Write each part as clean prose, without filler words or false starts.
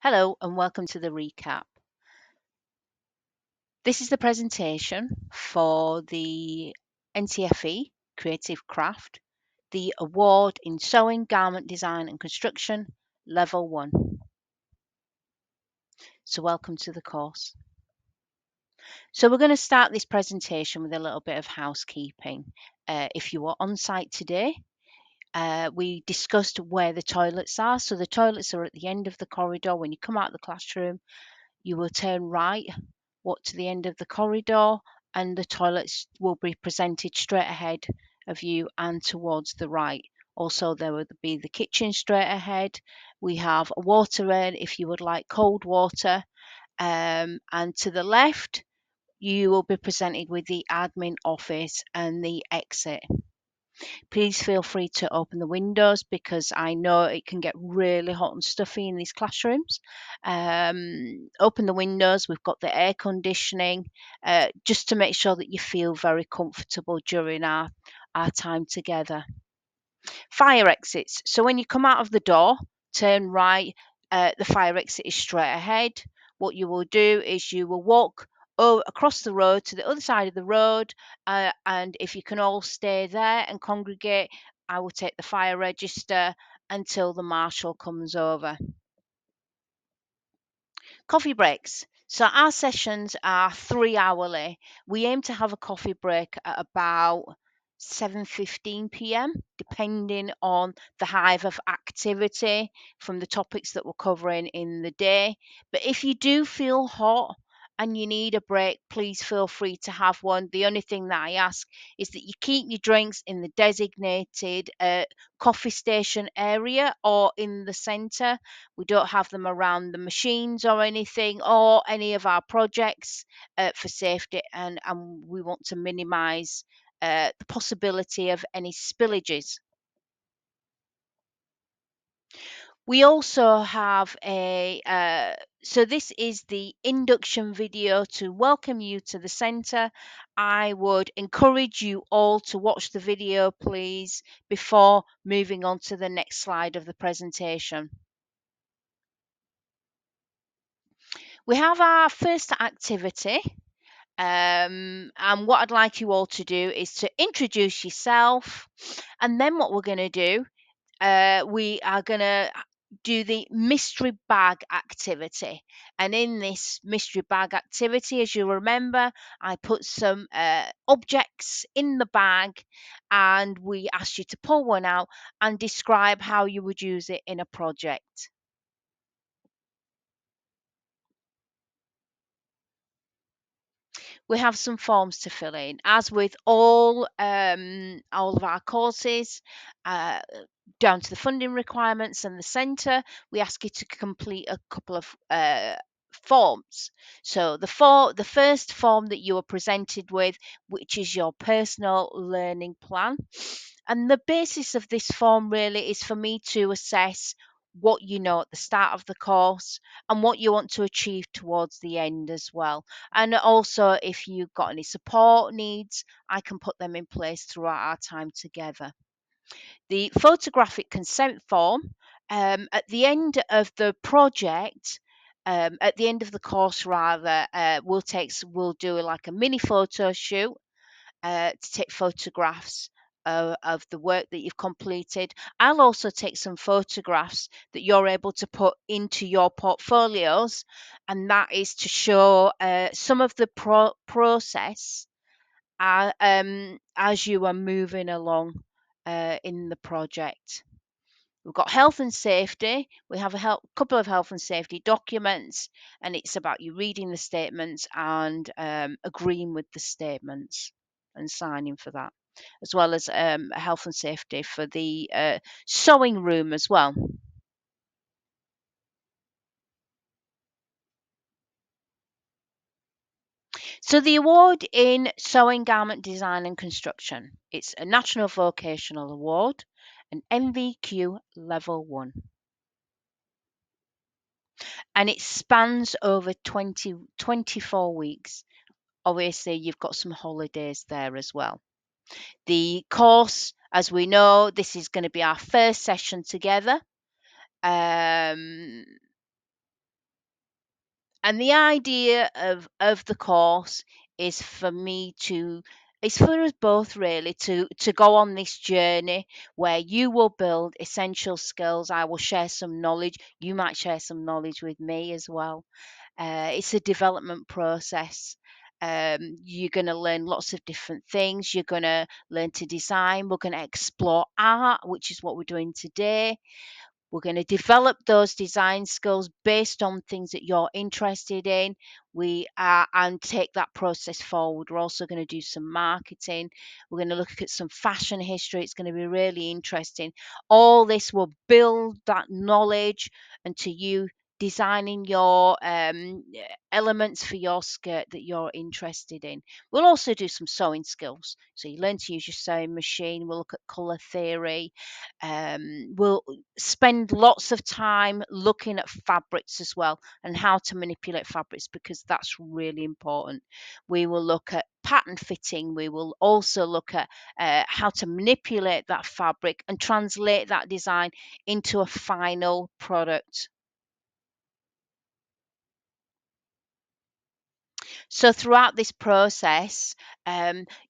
Hello and welcome to the recap. This is the presentation for the NCFE Creative Craft, the award in Sewing, Garment Design and Construction, Level 1. So welcome to the course. So we're going to start this presentation with a little bit of housekeeping. If you were on site today, we discussed where the toilets are. So the toilets are at the end of the corridor. When you come out of the classroom, you will turn right, walk to the end of the corridor, and the toilets will be presented straight ahead of you and towards the right. Also, there will be the kitchen straight ahead. We have a water inn if you would like cold water. And to the left, you will be presented with the admin office and the exit. Please feel free to open the windows because I know it can get really hot and stuffy in these classrooms. Open the windows, we've got the air conditioning, just to make sure that you feel very comfortable during our time together. Fire exits. So when you come out of the door, turn right. The fire exit is straight ahead. What you will do is you will walk across the road to the other side of the road, and if you can all stay there and congregate, I will take the fire register until the marshal comes over. Coffee breaks. So our sessions are 3 hourly. We aim to have a coffee break at about 7:15 p.m. depending on the hive of activity from the topics that we're covering in the day. But if you do feel hot and you need a break, please feel free to have one. The only thing that I ask is that you keep your drinks in the designated coffee station area or in the centre. We don't have them around the machines or anything or any of our projects for safety, and we want to minimise the possibility of any spillages. We also have so this is the induction video to welcome you to the centre. I would encourage you all to watch the video, please, before moving on to the next slide of the presentation. We have our first activity. And what I'd like you all to do is to introduce yourself. And then what we're going to do, we are going to do the mystery bag activity. And in this mystery bag activity, as you remember, I put some objects in the bag and we asked you to pull one out and describe how you would use it in a project. We have some forms to fill in. As with all of our courses, uh, down to the funding requirements and the centre, we ask you to complete a couple of forms. So the first form that you are presented with, which is your personal learning plan. And the basis of this form really is for me to assess what you know at the start of the course and what you want to achieve towards the end as well. And also, if you've got any support needs, I can put them in place throughout our time together. The photographic consent form, at the end of the project, at the end of the course rather, we'll do like a mini photo shoot to take photographs of the work that you've completed. I'll also take some photographs that you're able to put into your portfolios, and that is to show some of the process as you are moving along in the project. We've got health and safety. We have a couple of health and safety documents, and it's about you reading the statements and agreeing with the statements and signing for that, as well as health and safety for the sewing room as well. So the award in Sewing, Garment Design and Construction, it's a National Vocational Award, an NVQ Level 1. And it spans over 24 weeks. Obviously, you've got some holidays there as well. The course, as we know, this is going to be our first session together. And the idea of the course is for me to it's for us both really to go on this journey where you will build essential skills. I will share some knowledge. You might share some knowledge with me as well. It's a development process. You're going to learn lots of different things. You're going to learn to design. We're going to explore art, which is what we're doing today. We're going to develop those design skills based on things that you're interested in. We are and take that process forward. We're also going to do some marketing. We're going to look at some fashion history. It's going to be really interesting. All this will build that knowledge and to you designing your elements for your skirt that you're interested in. We'll also do some sewing skills. So you learn to use your sewing machine. We'll look at colour theory. We'll spend lots of time looking at fabrics as well and how to manipulate fabrics because that's really important. We will look at pattern fitting. We will also look at how to manipulate that fabric and translate that design into a final product. So throughout this process,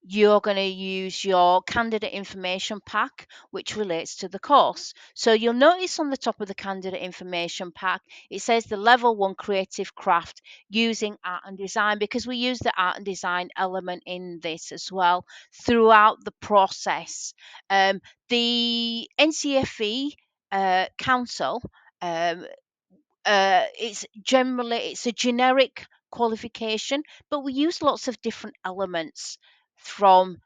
you're going to use your candidate information pack, which relates to the course. So you'll notice on the top of the candidate information pack, it says the level one creative craft using art and design because we use the art and design element in this as well throughout the process. The NCFE Council um, it's a generic qualification, but we use lots of different elements from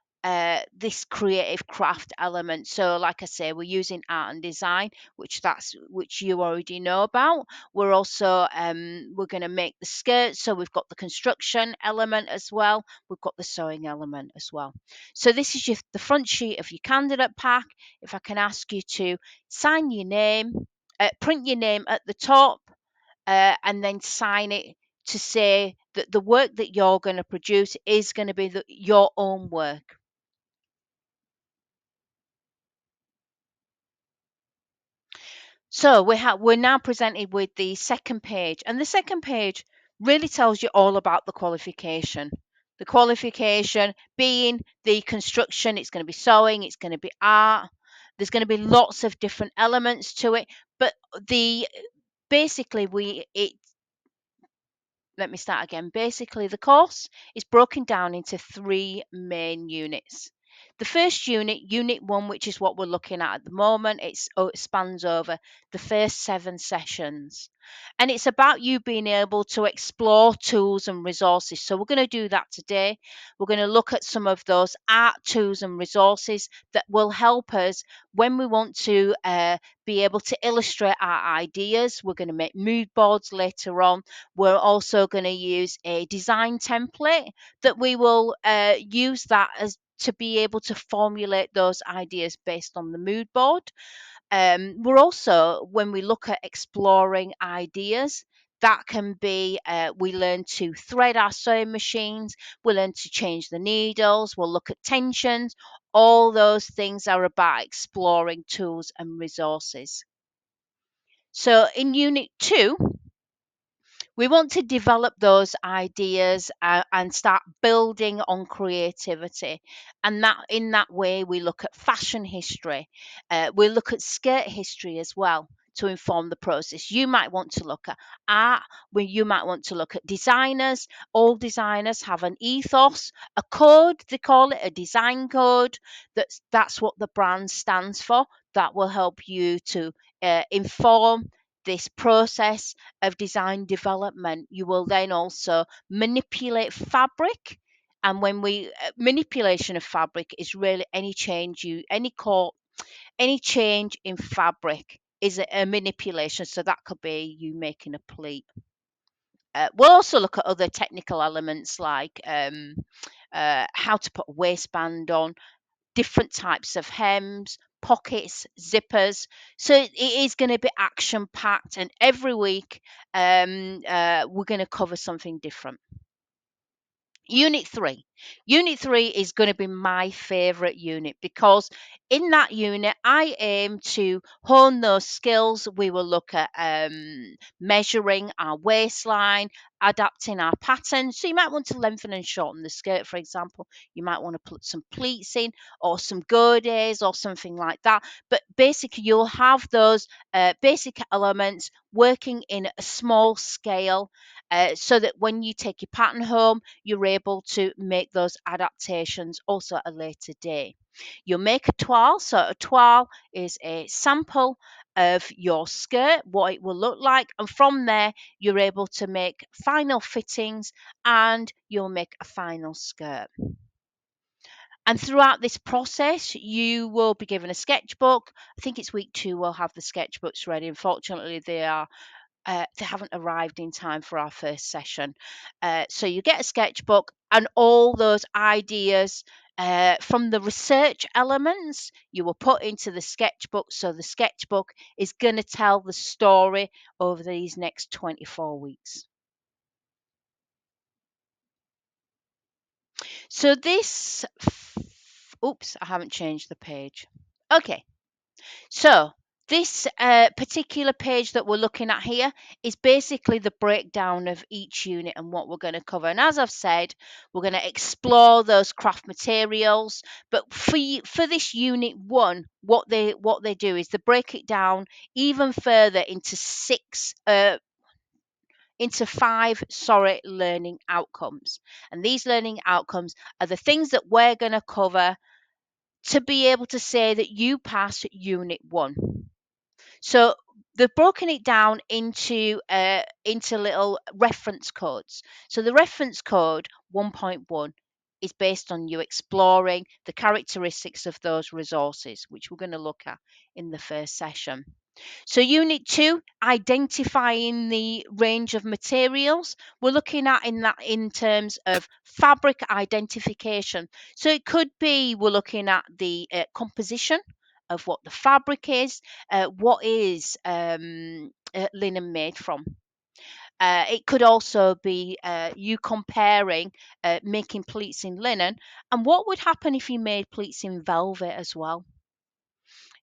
this creative craft element. So, like I say, we're using art and design, which you already know about. We're also we're going to make the skirts, so we've got the construction element as well. We've got the sewing element as well. So this is the front sheet of your candidate pack. If I can ask you to sign your name, print your name at the top and then sign it to say that the work that you're going to produce is going to be your own work. So we're now presented with the second page, and the second page really tells you all about the qualification. The qualification being the construction, it's going to be sewing, it's going to be art. There's going to be lots of different elements to it, but the basically we it let me start again. Basically, the course is broken down into three main units. The first unit, Unit 1, which is what we're looking at the moment, it spans over the first 7 sessions. And it's about you being able to explore tools and resources. So we're going to do that today. We're going to look at some of those art tools and resources that will help us when we want to be able to illustrate our ideas. We're going to make mood boards later on. We're also going to use a design template that we will use that as to be able to formulate those ideas based on the mood board. We're also, when we look at exploring ideas, that can be we learn to thread our sewing machines, we learn to change the needles, we'll look at tensions. All those things are about exploring tools and resources. So in Unit 2, we want to develop those ideas and start building on creativity, and that in that way we look at fashion history, we look at skirt history as well to inform the process. You might want to look at art, where you might want to look at designers. All designers have an ethos, a code, they call it a design code. That's what the brand stands for. That will help you to inform this process of design development. You will then also manipulate fabric. And when we manipulation of fabric is really any change in fabric is a manipulation. So that could be you making a pleat. We'll also look at other technical elements like how to put a waistband on, different types of hems, pockets, zippers. So it is going to be action packed, and every week we're going to cover something different. Unit 3. Unit 3 is going to be my favourite unit because in that unit I aim to hone those skills. We will look at measuring our waistline, adapting our pattern. So you might want to lengthen and shorten the skirt, for example. You might want to put some pleats in or some goodies or something like that. But basically you'll have those basic elements working in a small scale so that when you take your pattern home, you're able to make those adaptations also at a later date. You'll make a toile. So a toile is a sample of your skirt, what it will look like, and from there you're able to make final fittings and you'll make a final skirt. And throughout this process, you will be given a sketchbook. I think it's week 2 we'll have the sketchbooks ready. Unfortunately, they haven't arrived in time for our first session. So you get a sketchbook and all those ideas from the research elements you will put into the sketchbook. So the sketchbook is going to tell the story over these next 24 weeks. So oops, I haven't changed the page. Okay. So this particular page that we're looking at here is basically the breakdown of each unit and what we're going to cover. And as I've said, we're going to explore those craft materials. But for this unit 1, what they do is they break it down even further into 5 learning outcomes. And these learning outcomes are the things that we're going to cover to be able to say that you passed unit 1. So they've broken it down into little reference codes. So the reference code 1.1 is based on you exploring the characteristics of those resources, which we're going to look at in the first session. So unit 2, identifying the range of materials. We're looking at in terms of fabric identification. So it could be we're looking at the composition of what the fabric is, what is linen made from. It could also be you comparing making pleats in linen and what would happen if you made pleats in velvet as well.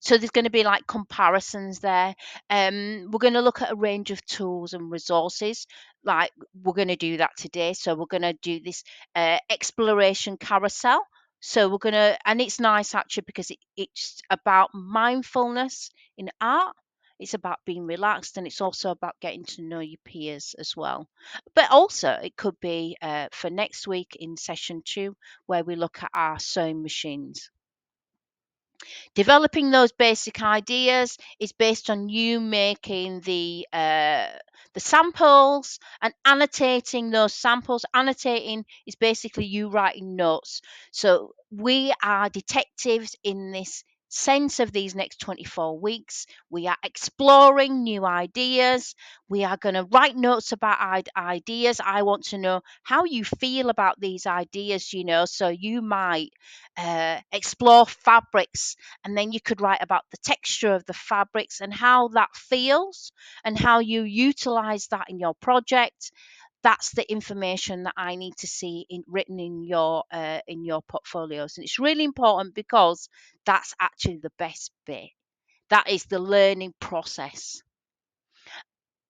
So there's going to be like comparisons there. We're going to look at a range of tools and resources. Like we're going to do that today. So we're going to do this exploration carousel. So we're going to, and it's nice actually because it's about mindfulness in art. It's about being relaxed and it's also about getting to know your peers as well. But also, it could be for next week in session 2, where we look at our sewing machines. Developing those basic ideas is based on you making the samples and annotating those samples. Annotating is basically you writing notes. So we are detectives in this sense of these next 24 weeks. We are exploring new ideas. We are going to write notes about ideas. I want to know how you feel about these ideas, so you might explore fabrics, and then you could write about the texture of the fabrics and how that feels and how you utilize that in your project. That's the information that I need to see written in your portfolios, and it's really important because that's actually the best bit. That is the learning process.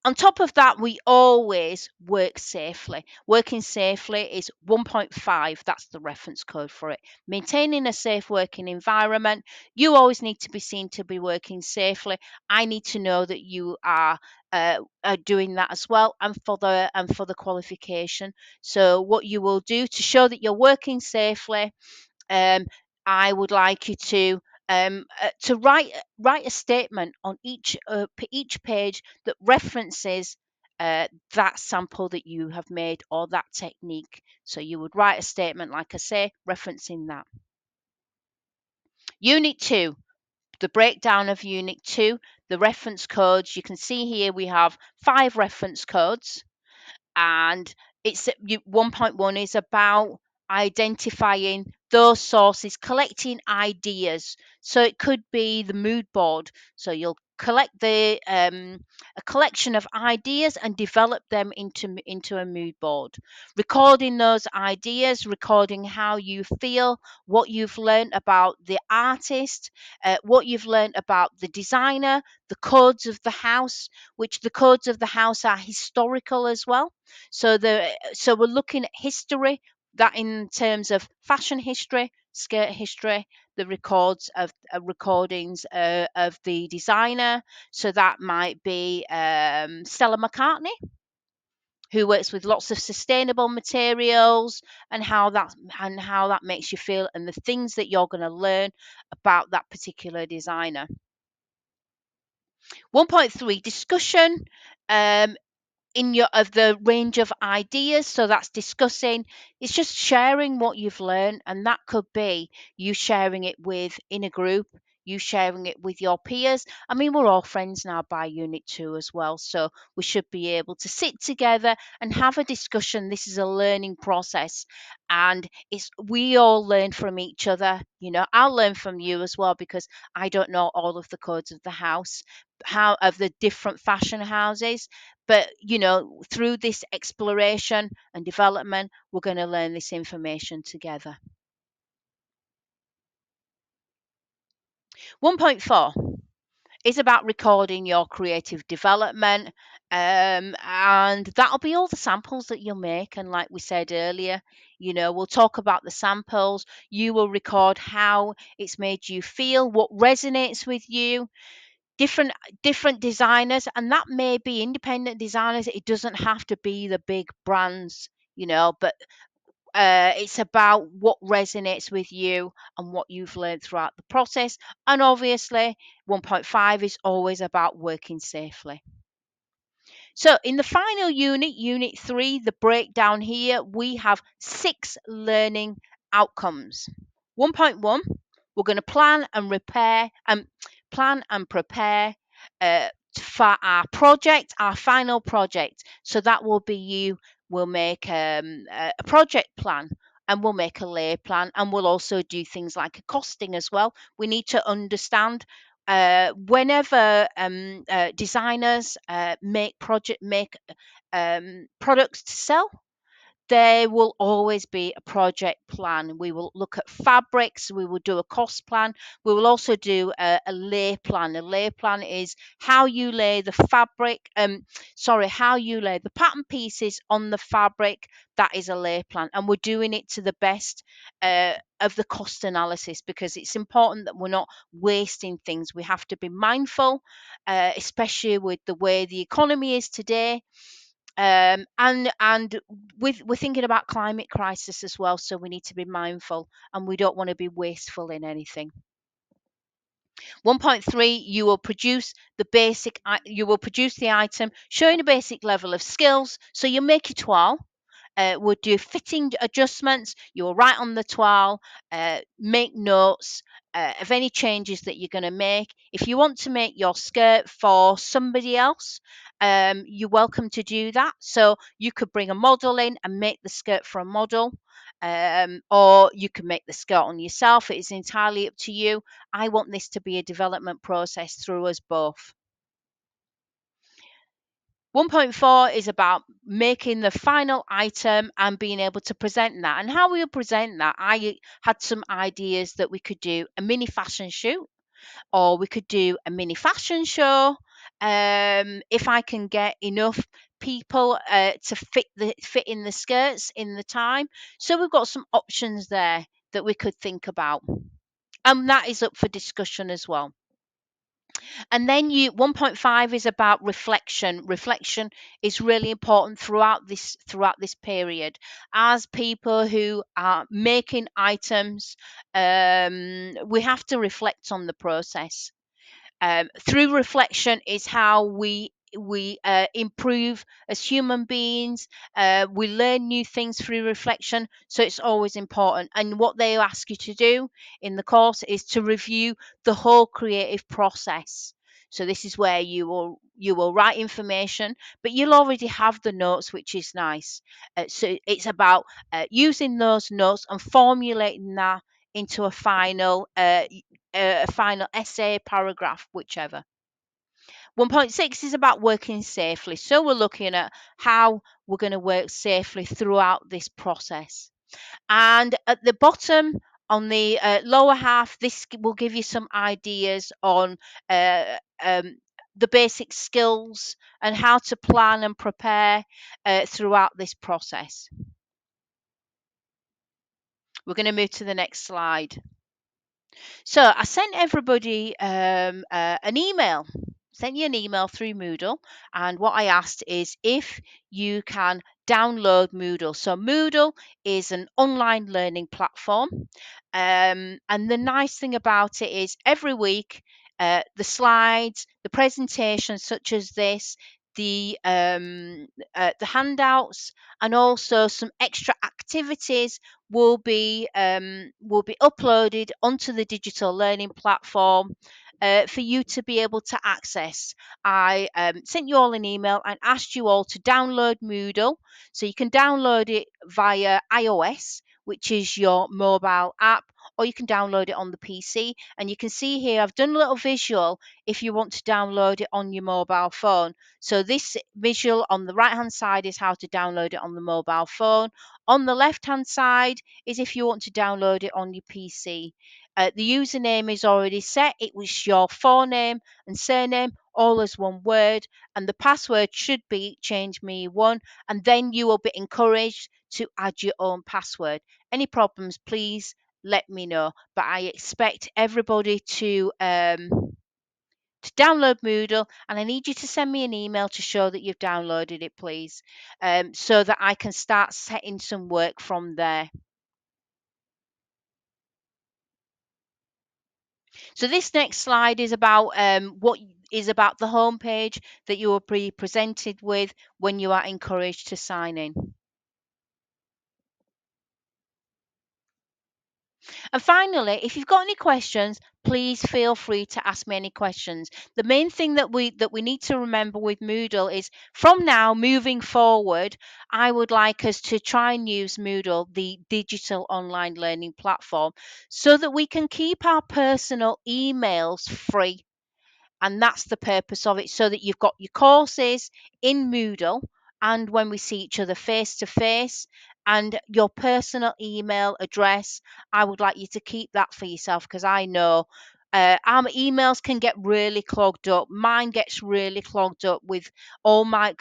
On top of that, we always work safely. Working safely is 1.5. That's the reference code for it. Maintaining a safe working environment. You always need to be seen to be working safely. I need to know that you are doing that as well, and for the qualification. So what you will do to show that you're working safely, I would like you to write a statement on each page that references that sample that you have made or that technique. So you would write a statement, like I say, referencing that. Unit 2, the breakdown of Unit 2, the reference codes. You can see here we have 5 reference codes, and 1.1 is about identifying those sources, collecting ideas. So it could be the mood board. So you'll collect a collection of ideas and develop them into a mood board. Recording those ideas, recording how you feel, what you've learned about the artist, what you've learned about the designer, the codes of the house, which the codes of the house are historical as well. So we're looking at history, that in terms of fashion history, skirt history, the records of recordings of the designer. So that might be Stella McCartney, who works with lots of sustainable materials, and how that makes you feel, and the things that you're going to learn about that particular designer. 1.3, discussion. In your of the range of ideas, so that's discussing, it's just sharing what you've learned, and that could be you sharing it with in a group, you sharing it with your peers. I mean, we're all friends now by unit 2 as well, so we should be able to sit together and have a discussion. This is a learning process, and it's we all learn from each other. I'll learn from you as well, because I don't know all of the codes of the house, how of the different fashion houses, but through this exploration and development, we're going to learn this information together. 1.4 is about recording your creative development, and that'll be all the samples that you'll make. And like we said earlier, we'll talk about the samples. You will record how it's made you feel, what resonates with you, different different designers, and that may be independent designers. It doesn't have to be the big brands, but it's about what resonates with you and what you've learned throughout the process. And obviously, 1.5 is always about working safely. So, in the final unit, unit 3, the breakdown here, we have 6 learning outcomes. 1.1, we're going to plan and prepare for our project, our final project. So that will be you will make a project plan, and we'll make a lay plan, and we'll also do things like a costing as well. We need to understand whenever designers make products to sell, there will always be a project plan. We will look at fabrics, we will do a cost plan, we will also do a lay plan. A lay plan is how you lay the how you lay the pattern pieces on the fabric. That is a lay plan, and we're doing it to the best of the cost analysis, because it's important that we're not wasting things. We have to be mindful, especially with the way the economy is today, and we're thinking about climate crisis as well, so we need to be mindful, and we don't want to be wasteful in anything. 1.3, you will produce the item showing a basic level of skills. So you make a toile, we'll do fitting adjustments, you will write on the toile, make notes of any changes that you're going to make. If you want to make your skirt for somebody else, you're welcome to do that. So you could bring a model in and make the skirt for a model, or you can make the skirt on yourself. It is entirely up to you. I want this to be a development process through us both. 1.4 is about making the final item and being able to present that. And how we'll present that, I had some ideas that we could do a mini fashion shoot, or we could do a mini fashion show. If I can get enough people to fit in the skirts in the time. So we've got some options there that we could think about. And that is up for discussion as well. And then 1.5 is about reflection. Reflection is really important throughout this period. As people who are making items, we have to reflect on the process. Through reflection is how we improve as human beings. We learn new things through reflection, so it's always important. And what they ask you to do in the course is to review the whole creative process. So this is where you will write information, but you'll already have the notes, which is nice. So it's about using those notes and formulating that into a final essay, paragraph, whichever. 1.6 is about working safely. So we're looking at how we're going to work safely throughout this process. And at the bottom, on the lower half, this will give you some ideas on uh, um, the basic skills and how to plan and prepare throughout this process. We're going to move to the next slide. So I sent everybody an email. Sent you an email through Moodle, and what I asked is if you can download Moodle. So Moodle is an online learning platform, and the nice thing about it is every week the slides, the presentations such as this, the handouts, and also some extra activities will be uploaded onto the digital learning platform for you to be able to access. I sent you all an email and asked you all to download Moodle. So you can download it via iOS, which is your mobile app, or you can download it on the PC. And you can see here I've done a little visual if you want to download it on your mobile phone. So this visual on the right hand side is how to download it on the mobile phone. On the left hand side is if you want to download it on your PC. The username is already set. It was your forename and surname, all as one word. And the password should be change me one. And then you will be encouraged to add your own password. Any problems, please let me know. But I expect everybody to download Moodle, and I need you to send me an email to show that you've downloaded it, please, so that I can start setting some work from there. So this next slide is about what is about the homepage that you will be presented with when you are encouraged to sign in. And finally, if you've got any questions, please feel free to ask me any questions. The main thing that we need to remember with Moodle is from now moving forward, I would like us to try and use Moodle, the digital online learning platform, so that we can keep our personal emails free. And that's the purpose of it, so that you've got your courses in Moodle, and when we see each other face to face, and your personal email address, I would like you to keep that for yourself, because I know our emails can get really clogged up. Mine gets really clogged up with all my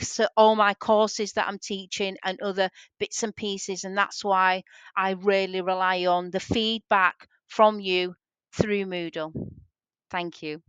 courses that I'm teaching and other bits and pieces, and that's why I really rely on the feedback from you through Moodle. Thank you.